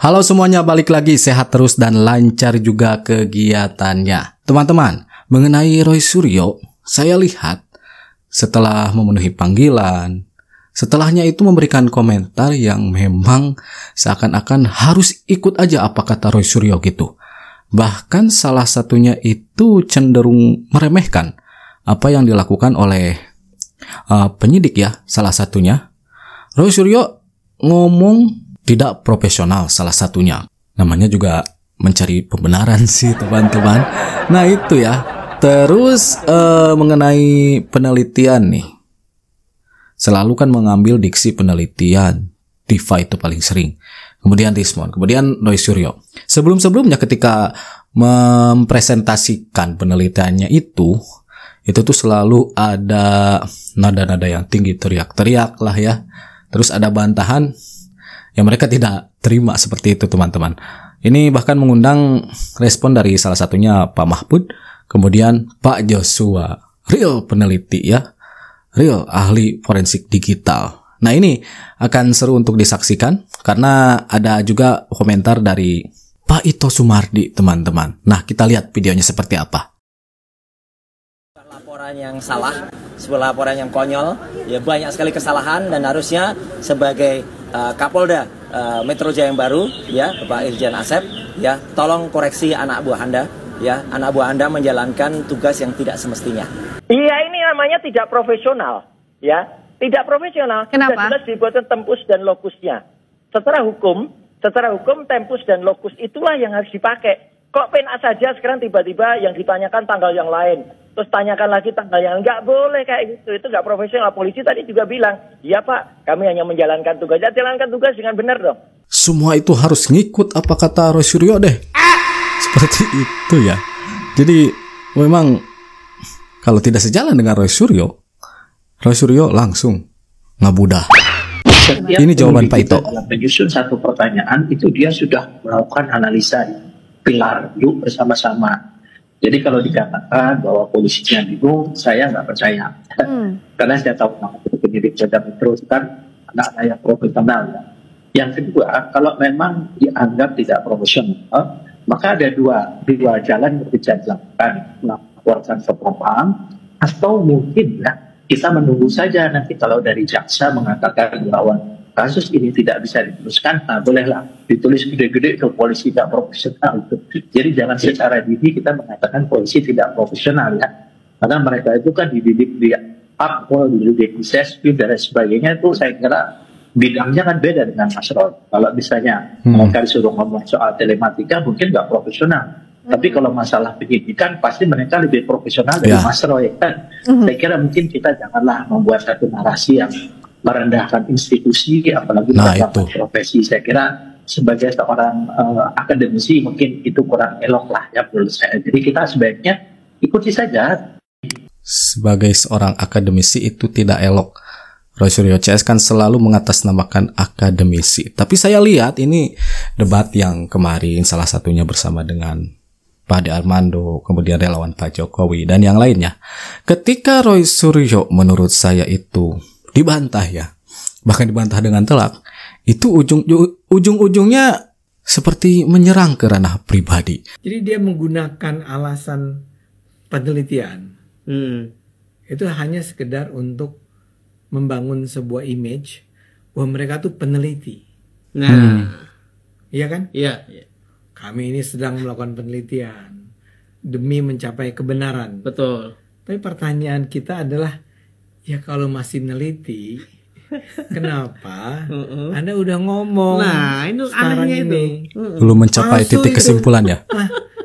Halo semuanya, balik lagi, sehat terus dan lancar juga kegiatannya. Teman-teman, mengenai Roy Suryo, saya lihat setelah memenuhi panggilan, setelahnya itu memberikan komentar yang memang seakan-akan harus ikut aja apa kata Roy Suryo gitu. Bahkan salah satunya itu cenderung meremehkan apa yang dilakukan oleh penyidik ya, salah satunya. Roy Suryo ngomong tidak profesional salah satunya. Namanya juga mencari pembenaran sih teman-teman. Nah itu ya. Terus mengenai penelitian nih. Selalu kan mengambil diksi penelitian. Diva itu paling sering. Kemudian Rismon. Kemudian Roy Suryo. Sebelum-sebelumnya ketika mempresentasikan penelitiannya itu tuh selalu ada nada-nada yang tinggi, teriak-teriak lah ya. Terus ada bantahan yang mereka tidak terima seperti itu teman-teman. Ini bahkan mengundang respon dari salah satunya Pak Mahfud, kemudian Pak Joshua, real peneliti ya, real ahli forensik digital. Nah ini akan seru untuk disaksikan karena ada juga komentar dari Pak Ito Sumardi teman-teman. Nah kita lihat videonya seperti apa. Laporan yang salah, sebuah laporan yang konyol, ya banyak sekali kesalahan dan harusnya sebagai Kapolda Metro Jaya yang baru, ya Bapak Irjen Asep, ya tolong koreksi anak buah Anda, ya anak buah Anda menjalankan tugas yang tidak semestinya. Iya ini namanya tidak profesional, ya tidak profesional. Kenapa? Sudah jelas dibuatkan tempus dan lokusnya. Secara hukum tempus dan lokus itulah yang harus dipakai. Kok PNA saja sekarang tiba-tiba yang ditanyakan tanggal yang lain. Terus tanyakan lagi tanggal yang nggak boleh kayak gitu. Itu nggak profesional. Polisi tadi juga bilang, iya Pak, kami hanya menjalankan tugas. Ya, jalankan tugas dengan benar dong. Semua itu harus ngikut apa kata Roy Suryo deh. Seperti itu ya. Jadi memang kalau tidak sejalan dengan Roy Suryo langsung ngabudah. Ini jawaban Pak Ito. Dalam menyusun satu pertanyaan itu dia sudah melakukan analisa pilar duduk bersama-sama. Jadi kalau dikatakan bahwa polisinya bingung, saya nggak percaya. Karena saya tahu penyidik Polda Metro kan anak-anak yang profesional. Yang kedua, kalau memang dianggap tidak profesional, maka ada dua jalan yang bisa dilakukan, melaporkan ke Propam, atau mungkin ya kita menunggu saja nanti kalau dari jaksa mengatakan bahwa kasus ini tidak bisa diteruskan, nah bolehlah ditulis gede-gede ke polisi tidak profesional itu. Jadi jangan secara dini kita mengatakan polisi tidak profesional ya. Karena mereka itu kan dididik di Akpol, dididik di Sespil dan sebagainya, itu saya kira bidangnya kan beda dengan Mas Roy. Kalau misalnya mereka disuruh ngomong soal telematika mungkin nggak profesional. Tapi kalau masalah penyidikan pasti mereka lebih profesional dari Mas Roy kan. Saya kira mungkin kita janganlah membuat satu narasi yang merendahkan institusi, apalagi merendahkan profesi. Saya kira sebagai seorang akademisi mungkin itu kurang elok lah ya menurut saya. Jadi kita sebaiknya ikuti saja. Sebagai seorang akademisi itu tidak elok. Roy Suryo CS kan selalu mengatasnamakan akademisi. Tapi saya lihat ini debat yang kemarin salah satunya bersama dengan Pak Ade Armando, kemudian relawan Pak Jokowi dan yang lainnya. Ketika Roy Suryo menurut saya itu dibantah ya, bahkan dibantah dengan telak, itu ujung-ujungnya seperti menyerang ke ranah pribadi. Jadi dia menggunakan alasan penelitian. Itu hanya sekedar untuk membangun sebuah image bahwa mereka tuh peneliti. Iya kan? Iya. Kami ini sedang melakukan penelitian demi mencapai kebenaran. Betul. Tapi pertanyaan kita adalah, ya kalau masih neliti, kenapa Anda udah ngomong? Nah, itu sekarang ini belum mencapai titik kesimpulan ya.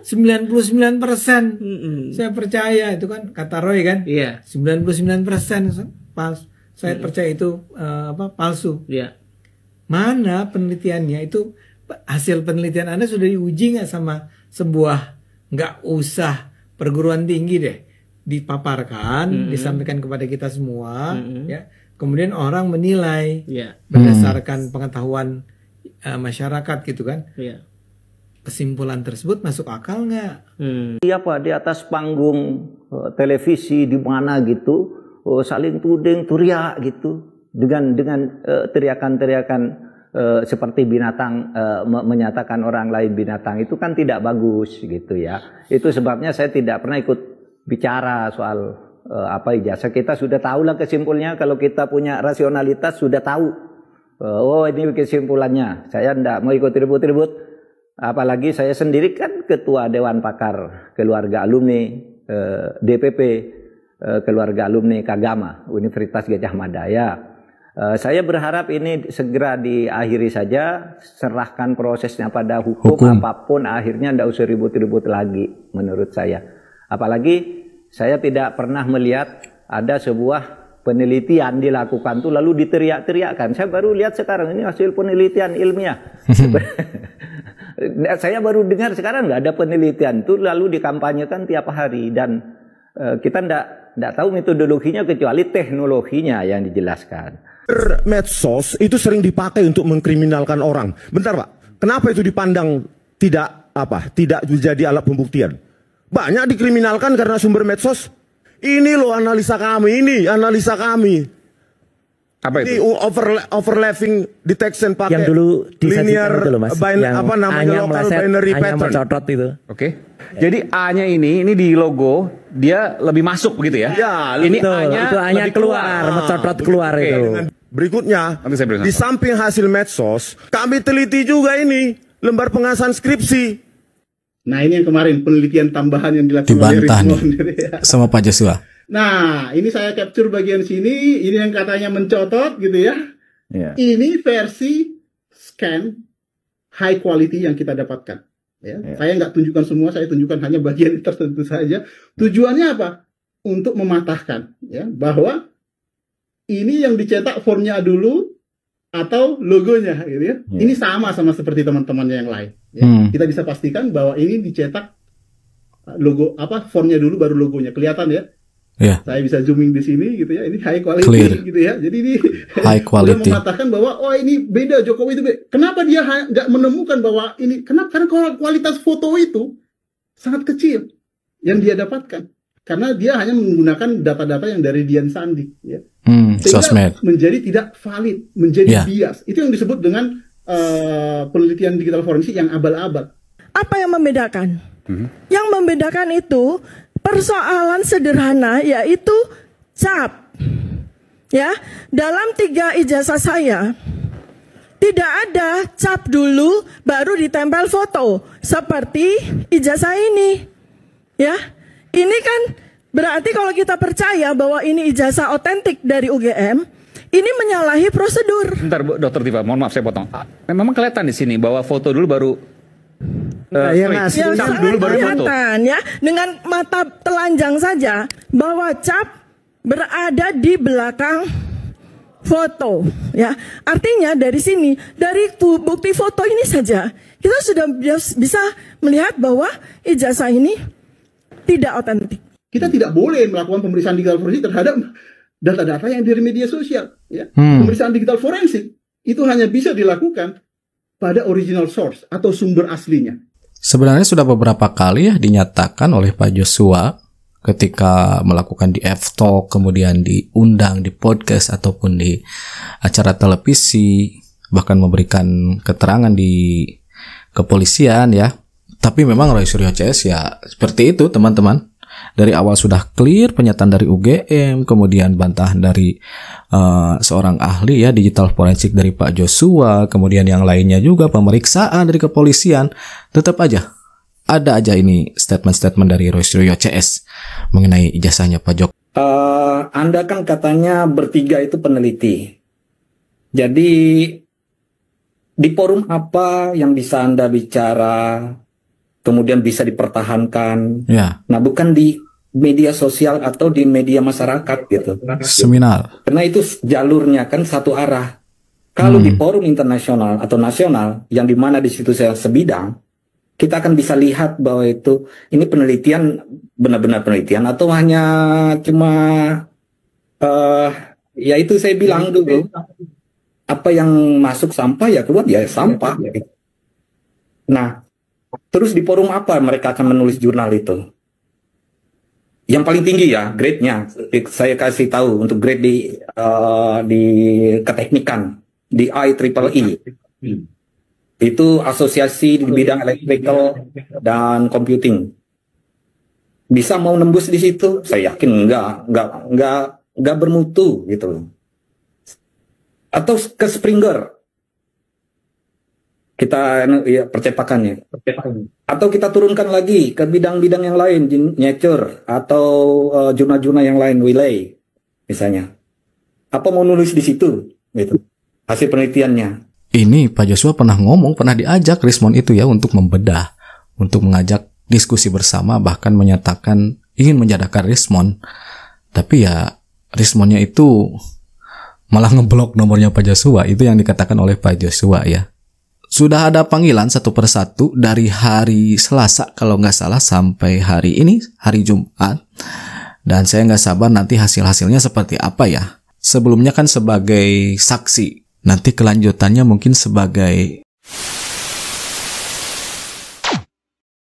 99% saya percaya itu kan kata Roy kan? Iya. 99% palsu. Saya percaya itu palsu. Iya. Mana penelitiannya itu? Hasil penelitian Anda sudah diuji nggak sama sebuah, nggak usah perguruan tinggi deh, dipaparkan, disampaikan kepada kita semua, ya. Kemudian orang menilai berdasarkan pengetahuan masyarakat gitu kan. Kesimpulan tersebut masuk akal nggak? Apa di atas panggung televisi di mana gitu, saling tuding, teriak gitu dengan teriakan-teriakan seperti binatang, menyatakan orang lain binatang, itu kan tidak bagus gitu ya. Itu sebabnya saya tidak pernah ikut bicara soal ijazah. Kita sudah tahu lah kesimpulannya. Kalau kita punya rasionalitas sudah tahu, oh ini kesimpulannya. Saya tidak mau ikut ribut-ribut. Apalagi saya sendiri kan ketua Dewan Pakar Keluarga Alumni DPP Keluarga Alumni Kagama Universitas Gadjah Mada ya. Saya berharap ini segera diakhiri saja, serahkan prosesnya pada hukum. Apapun akhirnya tidak usah ribut-ribut lagi menurut saya. Apalagi saya tidak pernah melihat ada sebuah penelitian dilakukan tuh lalu diteriak-teriakkan. Saya baru lihat sekarang ini hasil penelitian ilmiah. Saya baru dengar sekarang nggak ada penelitian tuh lalu dikampanyekan tiap hari, dan kita tidak tahu metodologinya kecuali teknologinya yang dijelaskan. Medsos itu sering dipakai untuk mengkriminalkan orang. Bentar Pak, kenapa itu dipandang tidak menjadi alat pembuktian? Banyak dikriminalkan karena sumber medsos. Ini loh analisa kami, ini analisa kami. Apa itu? Ini overlapping detection pakai yang dulu linear itu loh, Mas, yang apa namanya local binary pattern. Mencotot itu. Oke. Jadi A-nya ini di logo dia lebih masuk begitu ya? Ya, ini A-nya keluar, mencotot keluar itu. Berikutnya, di samping hasil medsos, kami teliti juga ini lembar pengasahan skripsi. Nah ini yang kemarin penelitian tambahan yang dilakukan dibantah oleh sama Pak Joshua. Nah ini saya capture bagian sini, ini yang katanya mencotot gitu ya. Yeah. Ini versi scan high quality yang kita dapatkan. Ya. Yeah. Saya nggak tunjukkan semua, saya tunjukkan hanya bagian tertentu saja. Tujuannya apa? Untuk mematahkan ya bahwa ini yang dicetak formnya dulu atau logonya gitu ya. Yeah. Ini sama seperti teman-temannya yang lain. Ya. Kita bisa pastikan bahwa ini dicetak logo formnya dulu baru logonya kelihatan ya. Yeah. Saya bisa zooming di sini gitu ya. Ini high quality Clear. gitu ya. Jadi ini high quality. Sudah mengatakan bahwa oh ini beda, Jokowi itu beda. Kenapa dia nggak menemukan bahwa ini? Kenapa? Karena kualitas foto itu sangat kecil yang dia dapatkan. Karena dia hanya menggunakan data-data yang dari Dian Sandi ya. Sehingga sosmed menjadi tidak valid, menjadi bias. Itu yang disebut dengan penelitian digital forensik yang abal-abal. Apa yang membedakan? Yang membedakan itu persoalan sederhana, yaitu cap. Ya, dalam 3 ijazah saya tidak ada cap dulu baru ditempel foto seperti ijazah ini. Ya, ini kan berarti kalau kita percaya bahwa ini ijazah otentik dari UGM, ini menyalahi prosedur. Bentar, Bu, Dokter Tifa, mohon maaf saya potong. Memang kelihatan di sini bahwa foto dulu baru yang sangat kelihatan ya dengan mata telanjang saja bahwa cap berada di belakang foto ya. Artinya dari sini, dari bukti foto ini saja kita sudah bisa melihat bahwa ijazah ini tidak otentik. Kita tidak boleh melakukan pemeriksaan digital forensik terhadap data-data yang dari media sosial ya. Pemeriksaan digital forensik itu hanya bisa dilakukan pada original source atau sumber aslinya. Sebenarnya sudah beberapa kali ya dinyatakan oleh Pak Joshua ketika melakukan di F-Talk, kemudian diundang di podcast ataupun di acara televisi, bahkan memberikan keterangan di kepolisian ya. Tapi memang Roy Suryo CS ya seperti itu teman-teman. Dari awal sudah clear pernyataan dari UGM, kemudian bantahan dari seorang ahli ya digital forensik dari Pak Joshua, kemudian yang lainnya juga pemeriksaan dari kepolisian, tetap aja ada aja ini statement-statement dari Roy Suryo CS mengenai ijazahnya Pak Jok. Anda kan katanya bertiga itu peneliti. Jadi di forum apa yang bisa Anda bicara, kemudian bisa dipertahankan? Ya. Nah, bukan di media sosial atau di media masyarakat gitu. Seminar. Karena itu jalurnya kan satu arah. Kalau di forum internasional atau nasional, yang dimana di situ saya sebidang, kita akan bisa lihat bahwa itu ini penelitian benar-benar penelitian atau hanya cuma ya itu saya bilang dulu, apa yang masuk sampah ya keluar ya sampah. Nah, terus di forum apa mereka akan menulis jurnal itu? Yang paling tinggi ya grade-nya, saya kasih tahu untuk grade di keteknikan di IEEE. Itu asosiasi di bidang electrical dan computing. Bisa mau nembus di situ? Saya yakin enggak bermutu gitu loh. Atau ke Springer, kita ya, percetakannya. Atau kita turunkan lagi ke bidang-bidang yang lain, Nature atau jurnal-jurnal yang lain, Wiley misalnya. Apa mau nulis di situ? Gitu. Hasil penelitiannya. Ini Pak Joshua pernah diajak Rismond itu ya untuk membedah, untuk mengajak diskusi bersama, bahkan menyatakan ingin menjadakan Rismond. Tapi ya Rismondnya itu malah ngeblok nomornya Pak Joshua. Itu yang dikatakan oleh Pak Joshua ya. Sudah ada panggilan satu persatu dari hari Selasa kalau nggak salah sampai hari ini, hari Jumat. Dan saya nggak sabar nanti hasil-hasilnya seperti apa ya. Sebelumnya kan sebagai saksi, nanti kelanjutannya mungkin sebagai